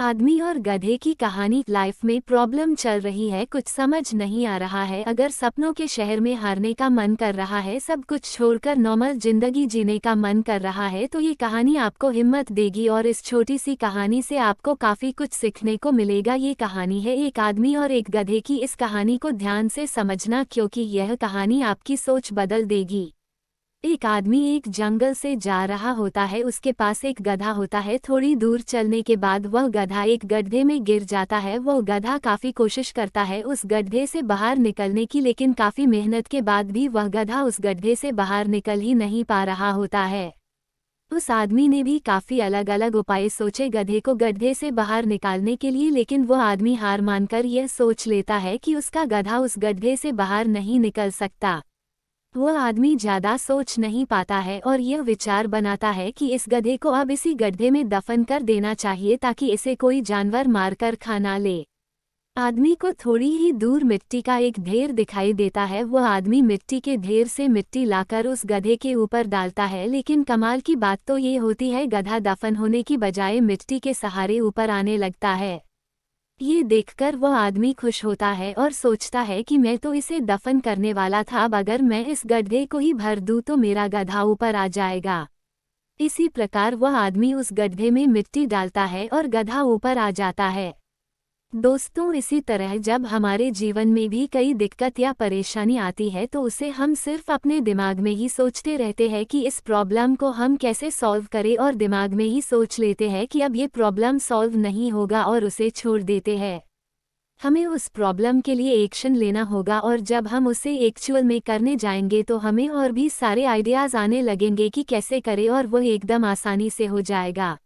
आदमी और गधे की कहानी। लाइफ में प्रॉब्लम चल रही है, कुछ समझ नहीं आ रहा है। अगर सपनों के शहर में हारने का मन कर रहा है, सब कुछ छोड़कर नॉर्मल जिंदगी जीने का मन कर रहा है, तो ये कहानी आपको हिम्मत देगी और इस छोटी सी कहानी से आपको काफी कुछ सीखने को मिलेगा। ये कहानी है एक आदमी और एक गधे की। इस कहानी को ध्यान से समझना क्योंकि यह कहानी आपकी सोच बदल देगी। एक आदमी एक जंगल से जा रहा होता है, उसके पास एक गधा होता है। थोड़ी दूर चलने के बाद वह गधा एक गड्ढे में गिर जाता है। वह गधा काफी कोशिश करता है उस गड्ढे से बाहर निकलने की, लेकिन काफी मेहनत के बाद भी वह गधा उस गड्ढे से बाहर निकल ही नहीं पा रहा होता है। उस आदमी ने भी काफी अलग अलग उपाय सोचे गधे को गड्ढे से बाहर निकालने के लिए, लेकिन वह आदमी हार मानकर यह सोच लेता है कि उसका गधा उस गड्ढे से बाहर नहीं निकल सकता। वह आदमी ज्यादा सोच नहीं पाता है और यह विचार बनाता है कि इस गधे को अब इसी गड्ढे में दफन कर देना चाहिए ताकि इसे कोई जानवर मारकर खा ना ले। आदमी को थोड़ी ही दूर मिट्टी का एक ढेर दिखाई देता है। वह आदमी मिट्टी के ढेर से मिट्टी लाकर उस गधे के ऊपर डालता है, लेकिन कमाल की बात तो ये होती है गधा दफन होने की बजाय मिट्टी के सहारे ऊपर आने लगता है। ये देखकर वह आदमी खुश होता है और सोचता है कि मैं तो इसे दफन करने वाला था, अब अगर मैं इस गड्ढे को ही भर दूं तो मेरा गधा ऊपर आ जाएगा। इसी प्रकार वह आदमी उस गड्ढे में मिट्टी डालता है और गधा ऊपर आ जाता है। दोस्तों, इसी तरह जब हमारे जीवन में भी कई दिक्कत या परेशानी आती है तो उसे हम सिर्फ अपने दिमाग में ही सोचते रहते हैं कि इस प्रॉब्लम को हम कैसे सॉल्व करें, और दिमाग में ही सोच लेते हैं कि अब ये प्रॉब्लम सॉल्व नहीं होगा और उसे छोड़ देते हैं। हमें उस प्रॉब्लम के लिए एक्शन लेना होगा और जब हम उसे एक्चुअल में करने जाएंगे तो हमें और भी सारे आइडियाज़ आने लगेंगे कि कैसे करें और वह एकदम आसानी से हो जाएगा।